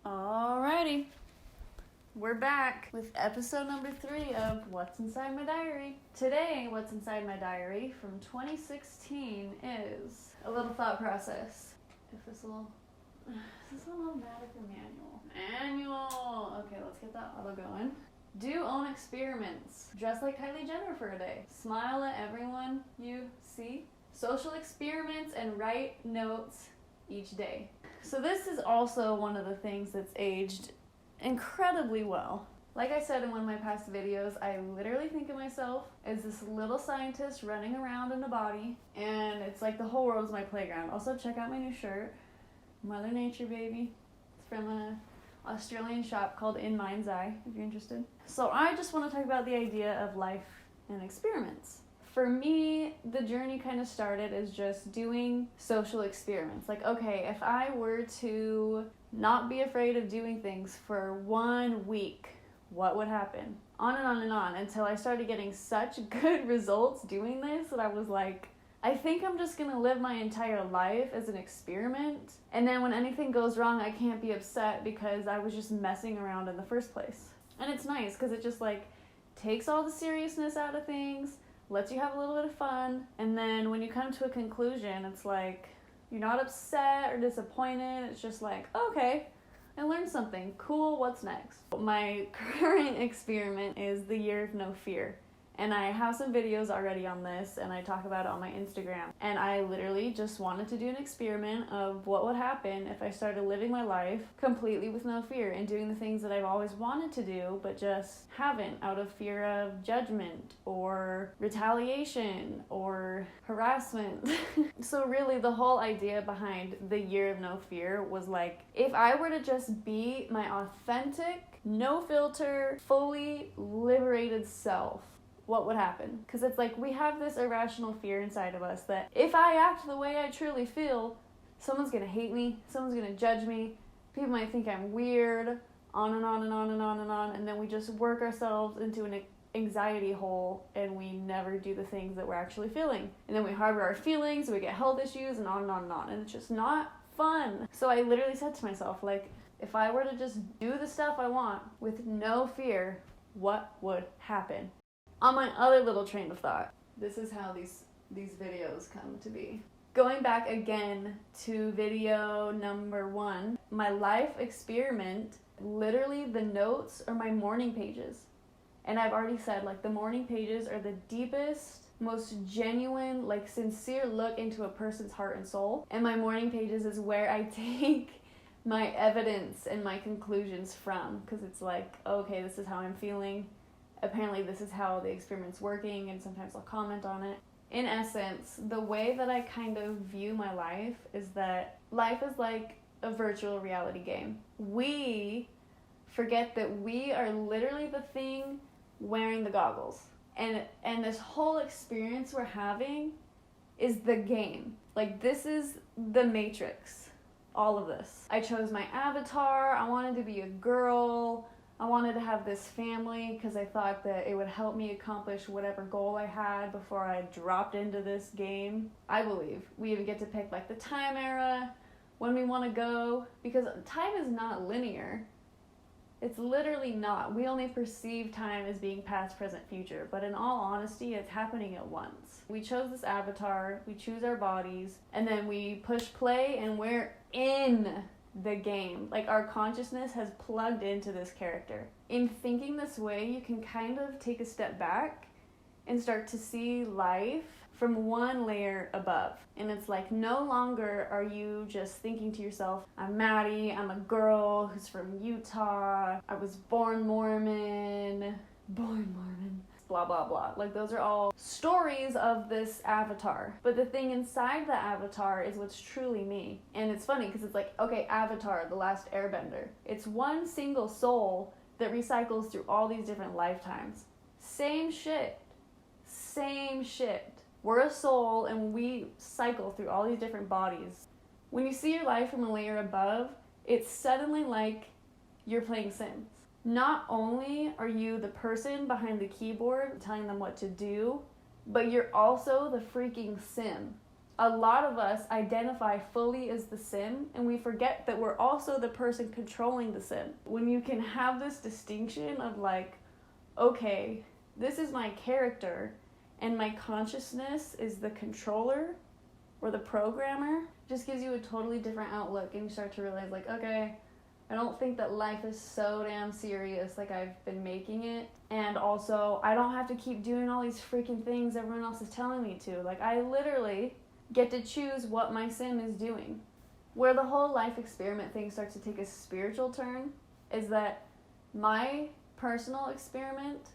Alrighty, we're back with episode number 3 of What's Inside My Diary. Today, What's Inside My Diary from 2016 is a little thought process. Is this a automatic or manual? Manual! Okay, let's get that auto going. Do own experiments. Dress like Kylie Jenner for a day. Smile at everyone you see. Social experiments and write notes each day. So this is also one of the things that's aged incredibly well. Like I said in one of my past videos, I literally think of myself as this little scientist running around in a body, and it's like the whole world is my playground. Also, check out my new shirt, Mother Nature baby. It's from an Australian shop called In Mind's Eye, if you're interested. So I just want to talk about the idea of life and experiments. For me, the journey kind of started as just doing social experiments. Like, okay, if I were to not be afraid of doing things for 1 week, what would happen? On and on until I started getting such good results doing this that I was like, I think I'm just gonna live my entire life as an experiment. And then when anything goes wrong, I can't be upset because I was just messing around in the first place. And it's nice because it just like takes all the seriousness out of things, lets you have a little bit of fun, and then when you come to a conclusion, it's like you're not upset or disappointed. It's just like, okay, I learned something. Cool, what's next? My current experiment is the Year of No Fear. And I have some videos already on this, and I talk about it on my Instagram. And I literally just wanted to do an experiment of what would happen if I started living my life completely with no fear and doing the things that I've always wanted to do, but just haven't out of fear of judgment or retaliation or harassment. So really the whole idea behind the Year of No Fear was like, if I were to just be my authentic, no filter, fully liberated self, what would happen? Because it's like we have this irrational fear inside of us that if I act the way I truly feel, someone's gonna hate me, someone's gonna judge me, people might think I'm weird, on and on and on and on and on, and then we just work ourselves into an anxiety hole and we never do the things that we're actually feeling. And then we harbor our feelings, we get health issues, and on and on and on, and it's just not fun. So I literally said to myself, like, if I were to just do the stuff I want with no fear, what would happen? On my other little train of thought, this is how these videos come to be. Going back again to video number 1, my life experiment, literally the notes are my morning pages. And I've already said, like, the morning pages are the deepest, most genuine, like, sincere look into a person's heart and soul. And my morning pages is where I take my evidence and my conclusions from, because it's like, okay, this is how I'm feeling. Apparently this is how the experiment's working, and sometimes I'll comment on it. In essence, the way that I kind of view my life is that life is like a virtual reality game. We forget that we are literally the thing wearing the goggles. And this whole experience we're having is the game. Like, this is the Matrix. All of this. I chose my avatar. I wanted to be a girl. I wanted to have this family because I thought that it would help me accomplish whatever goal I had before I dropped into this game. I believe we even get to pick like the time era, when we want to go, because time is not linear. It's literally not. We only perceive time as being past, present, future, but in all honesty, it's happening at once. We chose this avatar, we choose our bodies, and then we push play and we're in the game. Like, our consciousness has plugged into this character. In thinking this way, you can kind of take a step back and start to see life from one layer above. And it's like, no longer are you just thinking to yourself, I'm Maddie, I'm a girl who's from Utah, I was born Mormon, blah blah blah. Like, those are all stories of this avatar, but the thing inside the avatar is what's truly me. And it's funny because it's like, okay, Avatar, the last airbender, it's one single soul that recycles through all these different lifetimes. Same shit. We're a soul and we cycle through all these different bodies. When you see your life from a layer above, it's suddenly like you're playing Sims. Not only are you the person behind the keyboard telling them what to do, but you're also the freaking sim. A lot of us identify fully as the sim, and we forget that we're also the person controlling the sim. When you can have this distinction of like, okay, this is my character, and my consciousness is the controller or the programmer, just gives you a totally different outlook, and you start to realize like, okay, I don't think that life is so damn serious like I've been making it. And also, I don't have to keep doing all these freaking things everyone else is telling me to. Like, I literally get to choose what my sim is doing. Where the whole life experiment thing starts to take a spiritual turn is that my personal experiment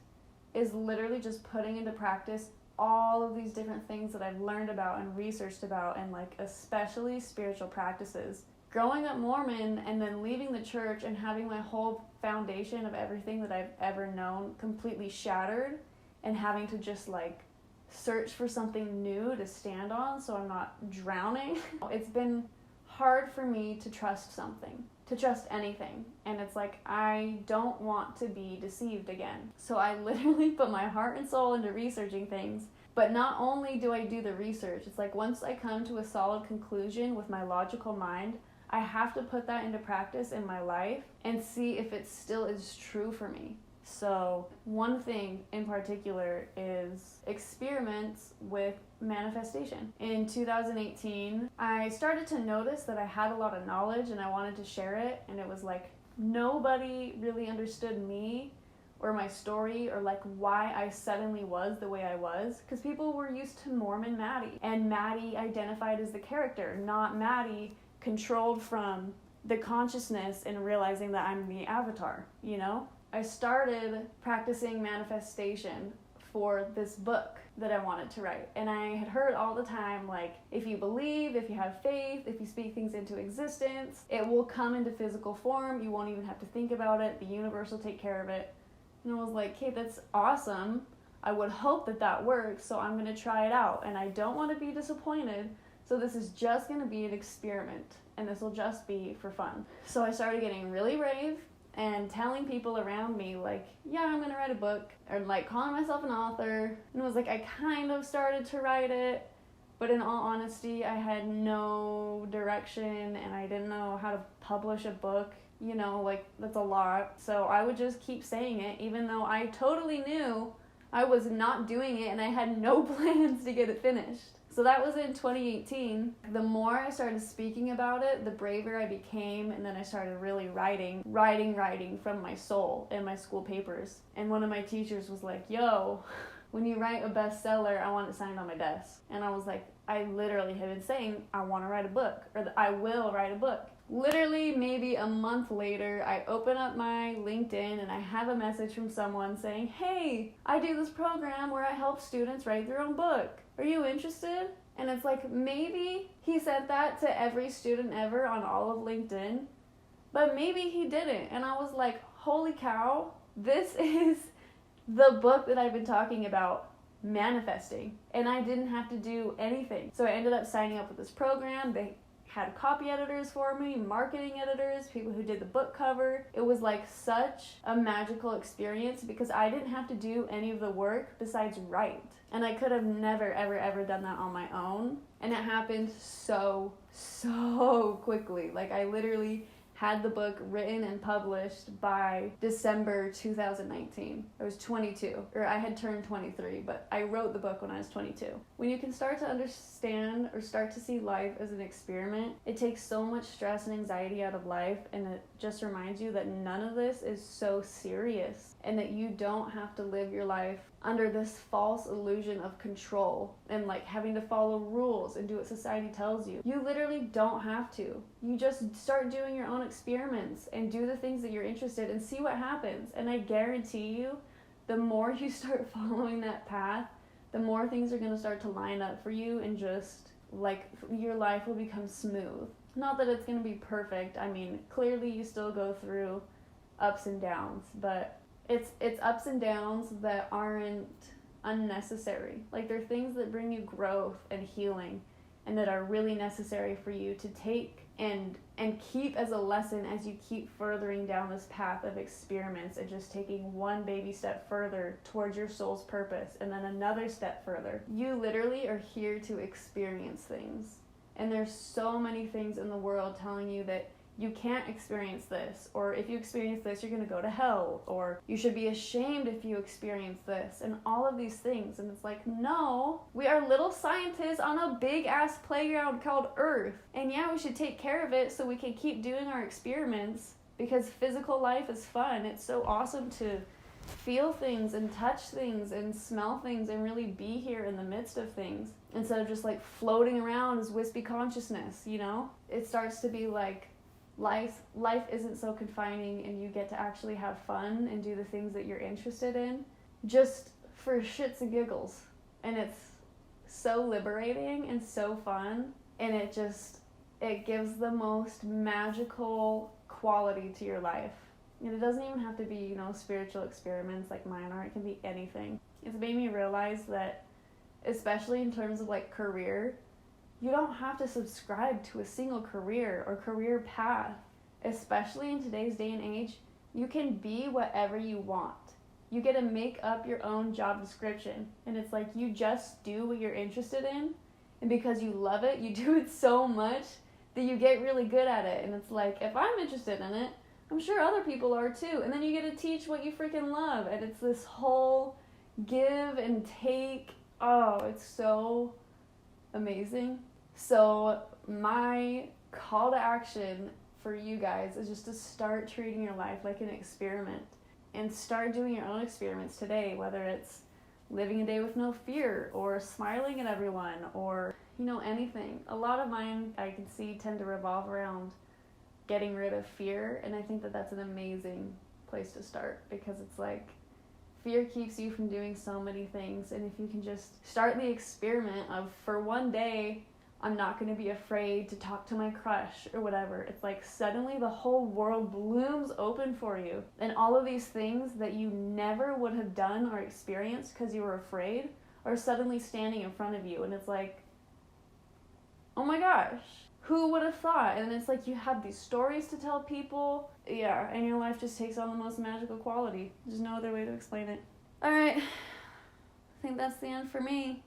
is literally just putting into practice all of these different things that I've learned about and researched about, and like especially spiritual practices. Growing up Mormon and then leaving the church and having my whole foundation of everything that I've ever known completely shattered, and having to just like search for something new to stand on so I'm not drowning. It's been hard for me to trust something, to trust anything. And it's like, I don't want to be deceived again. So I literally put my heart and soul into researching things. But not only do I do the research, it's like once I come to a solid conclusion with my logical mind, I have to put that into practice in my life and see if it still is true for me. So one thing in particular is experiments with manifestation. In 2018, I started to notice that I had a lot of knowledge and I wanted to share it, and it was like nobody really understood me or my story or like why I suddenly was the way I was, because people were used to Mormon Maddie, and Maddie identified as the character, not Maddie controlled from the consciousness and realizing that I'm the avatar, you know? I started practicing manifestation for this book that I wanted to write. And I had heard all the time, like, if you believe, if you have faith, if you speak things into existence, it will come into physical form. You won't even have to think about it. The universe will take care of it. And I was like, okay, that's awesome. I would hope that that works, so I'm going to try it out. And I don't want to be disappointed. So this is just going to be an experiment, and this will just be for fun. So I started getting really brave and telling people around me, like, yeah, I'm going to write a book, or like calling myself an author. And it was like I kind of started to write it, but in all honesty, I had no direction, and I didn't know how to publish a book. You know, like, that's a lot. So I would just keep saying it, even though I totally knew I was not doing it, and I had no plans to get it finished. So that was in 2018. The more I started speaking about it, the braver I became, and then I started really writing from my soul in my school papers. And one of my teachers was like, yo, when you write a bestseller, I want it signed on my desk. And I was like, I literally have been saying I want to write a book, or I will write a book. Literally maybe a month later, I open up my LinkedIn and I have a message from someone saying, hey, I do this program where I help students write their own book. Are you interested? And it's like, maybe he said that to every student ever on all of LinkedIn, but maybe he didn't. And I was like, holy cow, this is the book that I've been talking about, manifesting. And I didn't have to do anything. So I ended up signing up with this program. They had copy editors for me, marketing editors, people who did the book cover. It was like such a magical experience because I didn't have to do any of the work besides write. And I could have never, ever, ever done that on my own. And it happened so quickly. Like, I literally had the book written and published by December 2019. I was 22, or I had turned 23, but I wrote the book when I was 22. When you can start to understand or start to see life as an experiment, it takes so much stress and anxiety out of life, and it just reminds you that none of this is so serious, and that you don't have to live your life under this false illusion of control and like having to follow rules and do what society tells you. You literally don't have to. You just start doing your own experiments and do the things that you're interested in and see what happens. And I guarantee you, the more you start following that path, the more things are going to start to line up for you, and just like your life will become smooth. Not that it's going to be perfect. I mean, clearly you still go through ups and downs, but it's ups and downs that aren't unnecessary. Like, they're things that bring you growth and healing, and that are really necessary for you to take and keep as a lesson as you keep furthering down this path of experiments and just taking one baby step further towards your soul's purpose and then another step further. You literally are here to experience things. And there's so many things in the world telling you that you can't experience this, or if you experience this, you're going to go to hell, or you should be ashamed if you experience this, and all of these things. And it's like, no, we are little scientists on a big ass playground called Earth. And yeah, we should take care of it so we can keep doing our experiments, because physical life is fun. It's so awesome to feel things and touch things and smell things and really be here in the midst of things instead of just like floating around as wispy consciousness, you know? It starts to be like, life isn't so confining, and you get to actually have fun and do the things that you're interested in just for shits and giggles. And it's so liberating and so fun, and it gives the most magical quality to your life. And it doesn't even have to be, you know, spiritual experiments like mine are. It can be anything. It's made me realize that, especially in terms of like career, you don't have to subscribe to a single career or career path. Especially in today's day and age, you can be whatever you want. You get to make up your own job description. And it's like you just do what you're interested in. And because you love it, you do it so much that you get really good at it. And it's like, if I'm interested in it, I'm sure other people are too. And then you get to teach what you freaking love. And it's this whole give and take. Oh, it's so amazing. So my call to action for you guys is just to start treating your life like an experiment and start doing your own experiments today, whether it's living a day with no fear or smiling at everyone or, you know, anything. A lot of mine I can see tend to revolve around getting rid of fear, and I think that that's an amazing place to start, because it's like fear keeps you from doing so many things. And if you can just start the experiment of, for one day, I'm not going to be afraid to talk to my crush or whatever. It's like suddenly the whole world blooms open for you. And all of these things that you never would have done or experienced because you were afraid are suddenly standing in front of you. And it's like, oh my gosh, who would have thought? And it's like you have these stories to tell people. Yeah, and your life just takes on the most magical quality. There's no other way to explain it. All right, I think that's the end for me.